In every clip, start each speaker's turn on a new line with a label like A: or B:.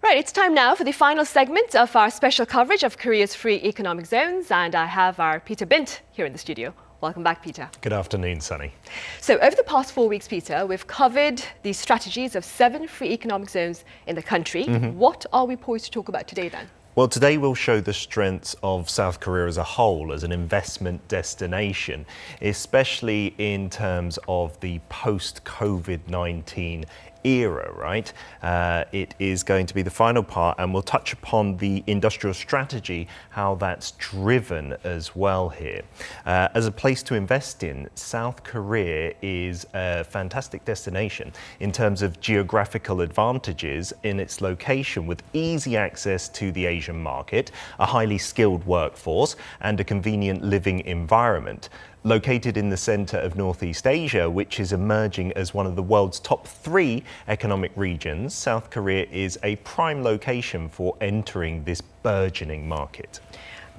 A: Right, it's time now for the final segment of our special coverage of Korea's free economic zones, and I have our Peter Bint here in the studio. Welcome back, Peter.
B: Good afternoon, Sunny.
A: So over the past 4 weeks, Peter, we've covered the strategies of 7 free economic zones in the country. What are we poised to talk about today then?
B: Well, today we'll show the strengths of South Korea as a whole as an investment destination, especially in terms of the post-COVID-19 era, right? It is going to be the final part, and we'll touch upon the industrial strategy, how that's driven as well here. As a place to invest in, South Korea is a fantastic destination in terms of geographical advantages in its location, with easy access to the Asian market, a highly skilled workforce, and a convenient living environment. Located in the center of Northeast Asia, which is emerging as one of the world's top 3 economic regions, South Korea is a prime location for entering this burgeoning market.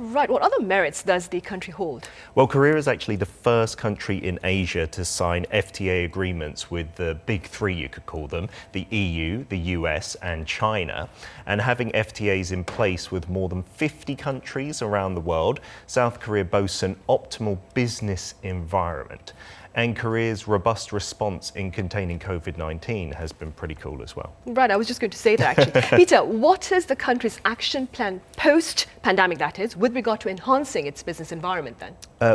A: Right, what other merits does the country hold?
B: Well, Korea is actually the first country in Asia to sign FTA agreements with the big 3, you could call them, the EU, the US and China. And having FTAs in place with more than 50 countries around the world, South Korea boasts an optimal business environment. And Korea's robust response in containing COVID-19 has been pretty cool as well.
A: Right, I was just going to say that actually. Peter, what is the country's action plan post-pandemic, that is, with regard to enhancing its business environment then?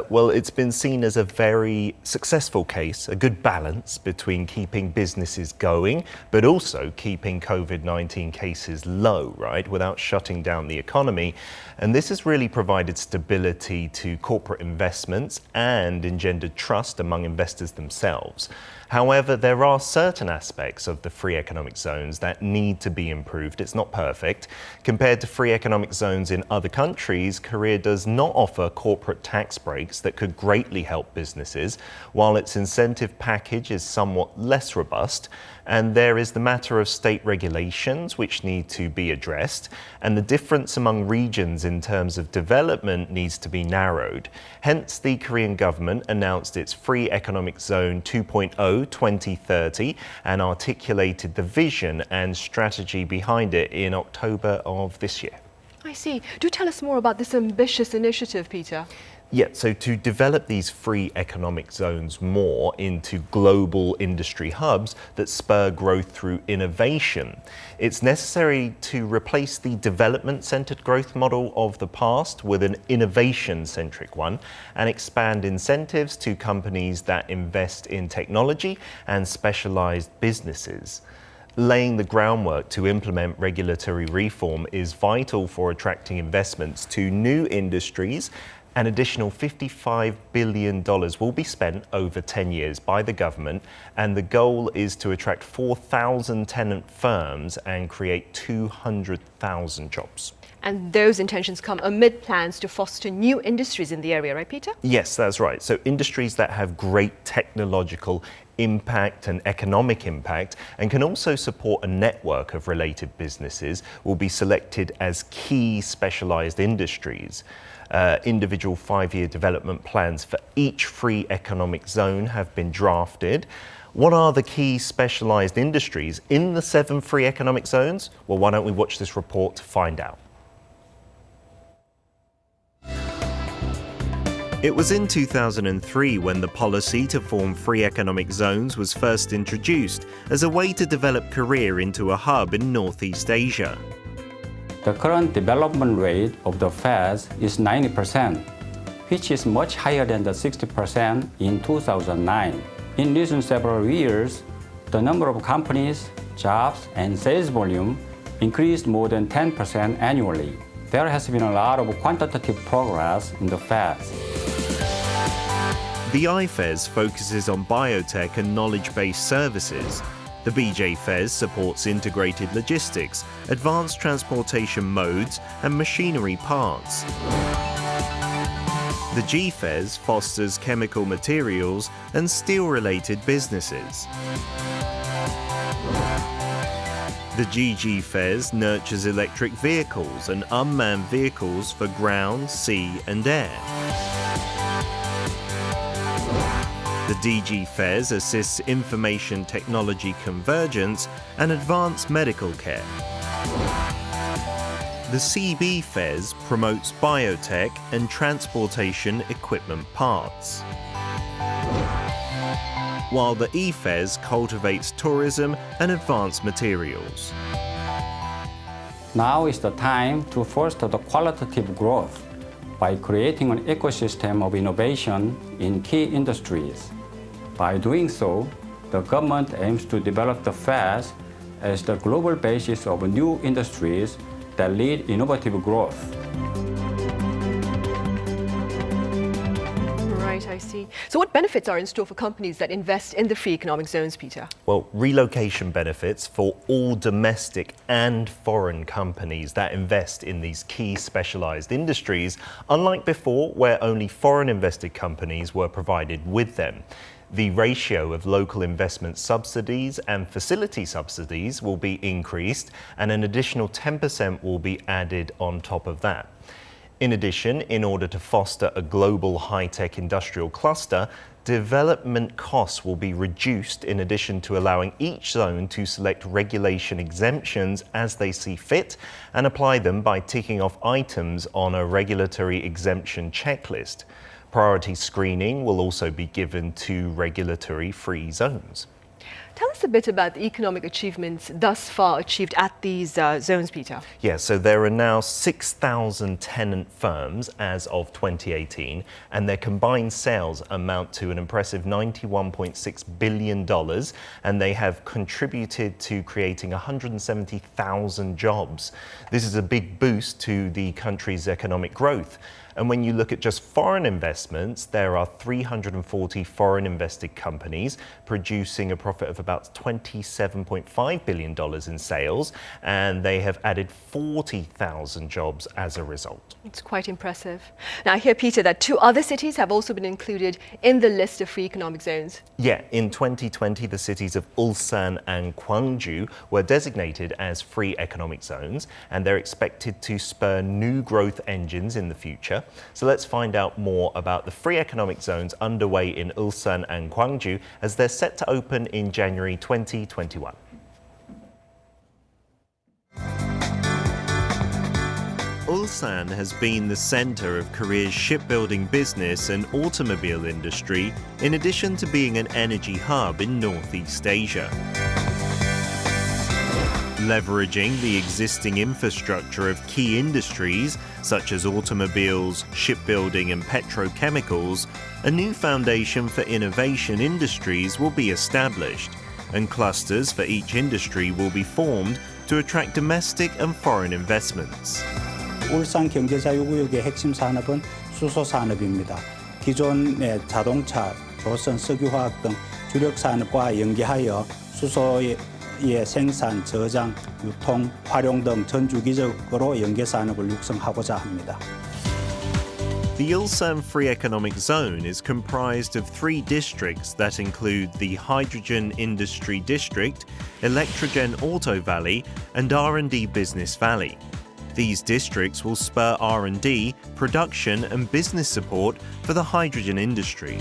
B: Well, it's been seen as a very successful case, a good balance between keeping businesses going, but also keeping COVID-19 cases low, right, without shutting down the economy. And this has really provided stability to corporate investments and engendered trust among investors themselves. However, there are certain aspects of the free economic zones that need to be improved. It's not perfect. Compared to free economic zones in other countries, Korea does not offer corporate tax breaks that could greatly help businesses, while its incentive package is somewhat less robust. And there is the matter of state regulations which need to be addressed, and the difference among regions in terms of development needs to be narrowed. Hence, the Korean government announced its Free Economic Zone 2.0 2030 and articulated the vision and strategy behind it in October of this year.
A: I see. Do tell us more about this ambitious initiative, Peter.
B: Yeah, so to develop these free economic zones more into global industry hubs that spur growth through innovation, it's necessary to replace the development-centered growth model of the past with an innovation-centric one and expand incentives to companies that invest in technology and specialized businesses. Laying the groundwork to implement regulatory reform is vital for attracting investments to new industries. An additional $55 billion will be spent over 10 years by the government, and the goal is to attract 4,000 tenant firms and create 200,000 jobs.
A: And those intentions come amid plans to foster new industries in the area, right, Peter?
B: Yes, that's right. So industries that have great technological impact and economic impact and can also support a network of related businesses will be selected as key specialized industries. Individual 5-year development plans for each free economic zone have been drafted. What are the key specialized industries in the 7 free economic zones? Well, why don't we watch this report to find out? It was in 2003 when the policy to form free economic zones was first introduced as a way to develop Korea into a hub in Northeast Asia.
C: The current development rate of the FEZ is 90%, which is much higher than the 60% in 2009. In recent several years, the number of companies, jobs, and sales volume increased more than 10% annually. There has been a lot of quantitative progress in the FEZ.
B: The IFEZ focuses on biotech and knowledge-based services. The BJ-FEZ supports integrated logistics, advanced transportation modes, and machinery parts. The G-FEZ fosters chemical materials and steel-related businesses. The GG-FEZ nurtures electric vehicles and unmanned vehicles for ground, sea, and air. The DG-FEZ assists information technology convergence and advanced medical care. The CBFEZ promotes biotech and transportation equipment parts, while the EFEZ cultivates tourism and advanced materials.
C: Now is the time to foster the qualitative growth by creating an ecosystem of innovation in key industries. By doing so, the government aims to develop the FEZ as the global basis of new industries that lead innovative growth.
A: Right, I see. So what benefits are in store for companies that invest in the free economic zones, Peter?
B: Well, relocation benefits for all domestic and foreign companies that invest in these key specialized industries, unlike before where only foreign invested companies were provided with them. The ratio of local investment subsidies and facility subsidies will be increased, and an additional 10% will be added on top of that. In addition, in order to foster a global high-tech industrial cluster, development costs will be reduced in addition to allowing each zone to select regulation exemptions as they see fit and apply them by ticking off items on a regulatory exemption checklist. Priority screening will also be given to regulatory-free zones.
A: Tell us a bit about the economic achievements thus far achieved at these zones, Peter.
B: Yeah, so there are now 6,000 tenant firms as of 2018, and their combined sales amount to an impressive $91.6 billion, and they have contributed to creating 170,000 jobs. This is a big boost to the country's economic growth. And when you look at just foreign investments, there are 340 foreign invested companies producing a profit of about $27.5 billion in sales, and they have added 40,000 jobs as a result.
A: It's quite impressive. Now, I hear, Peter, that 2 other cities have also been included in the list of free economic zones.
B: Yeah, in 2020, the cities of Ulsan and Gwangju were designated as free economic zones, and they're expected to spur new growth engines in the future. So let's find out more about the free economic zones underway in Ulsan and Gwangju as they're set to open in January 2021. Ulsan has been the center of Korea's shipbuilding business and automobile industry, in addition to being an energy hub in Northeast Asia. Leveraging the existing infrastructure of key industries such as automobiles, shipbuilding and petrochemicals, a new foundation for innovation industries will be established, and clusters for each industry will be formed to attract domestic and foreign investments.
D: 울산 경제자유구역의 핵심 산업은 수소 산업입니다. 기존의 자동차, 조선, 석유화학 등 주력 산업과 연계하여 수소의 생산, 저장, 유통, 활용 등 전 주기적으로 연계 산업을 육성하고자 합니다.
B: The Ulsan Free Economic Zone is comprised of 3 districts that include the Hydrogen Industry District, Electrogen Auto Valley, and R&D Business Valley. These districts will spur R&D, production and business support for the hydrogen industry.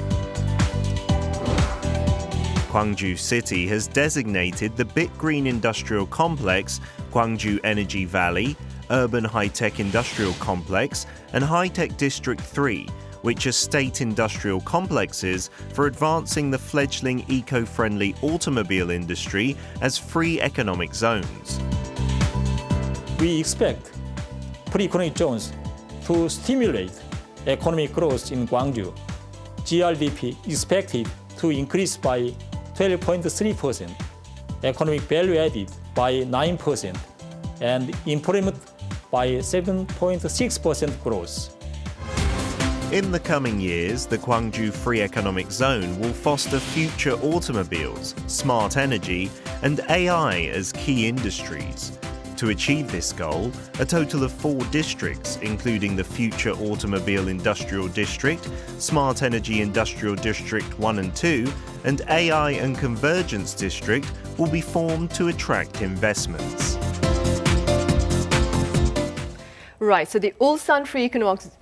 B: Gwangju City has designated the BitGreen Industrial Complex, Gwangju Energy Valley, Urban High-Tech Industrial Complex, and High-Tech District 3, which are state industrial complexes for advancing the fledgling eco-friendly automobile industry as free economic zones.
E: We expect free economic zones to stimulate economic growth in Gwangju. GRDP expected to increase by 12.3%, economic value added by 9%, and employment by 7.6% growth.
B: In the coming years, the Gwangju Free Economic Zone will foster future automobiles, smart energy, and AI as key industries. To achieve this goal, a total of 4 districts, including the Future Automobile Industrial District, Smart Energy Industrial District 1 and 2, and AI and Convergence District, will be formed to attract investments.
A: Right, so the Ulsan Free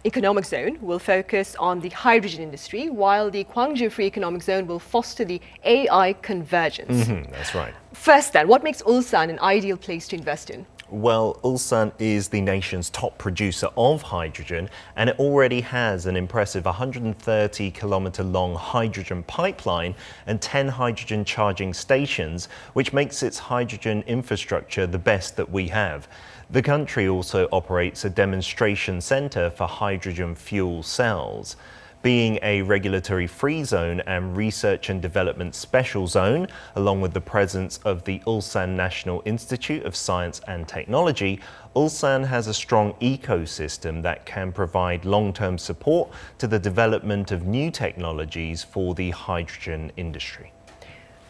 A: Economic Zone will focus on the hydrogen industry, while the Gwangju Free Economic Zone will foster the AI convergence.
B: That's right.
A: First then, what makes Ulsan an ideal place to invest in?
B: Well, Ulsan is the nation's top producer of hydrogen, and it already has an impressive 130-kilometer long hydrogen pipeline and 10 hydrogen charging stations, which makes its hydrogen infrastructure the best that we have. The country also operates a demonstration center for hydrogen fuel cells. Being a regulatory-free zone and research and development special zone, along with the presence of the Ulsan National Institute of Science and Technology, Ulsan has a strong ecosystem that can provide long-term support to the development of new technologies for the hydrogen industry.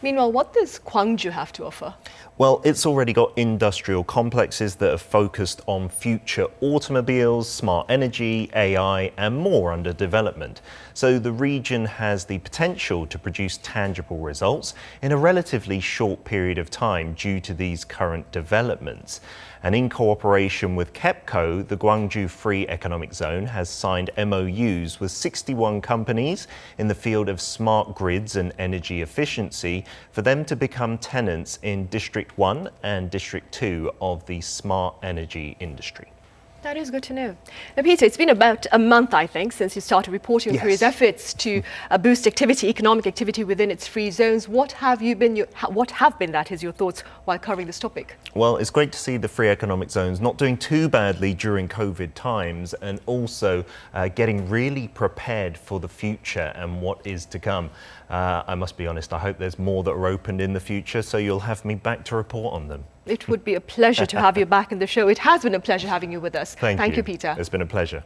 A: Meanwhile, what does Gwangju have to offer?
B: Well, it's already got industrial complexes that are focused on future automobiles, smart energy, AI, and more under development. So the region has the potential to produce tangible results in a relatively short period of time due to these current developments. And in cooperation with KEPCO, the Gwangju Free Economic Zone has signed MOUs with 61 companies in the field of smart grids and energy efficiency for them to become tenants in District 1 and District 2 of the smart energy industry.
A: That is good to know. Now, Peter, it's been about a month, I think, since you started reporting on
B: Yes.
A: Korea's efforts to boost activity, economic activity within its free zones. What have been your thoughts while covering this topic?
B: Well, it's great to see the free economic zones not doing too badly during COVID times and also getting really prepared for the future and what is to come. I must be honest, I hope there's more that are opened in the future, so you'll have me back to report on them.
A: It would be a pleasure to have you back in the show. It has been a pleasure having you with us.
B: Thank you,
A: Peter.
B: It's been a pleasure.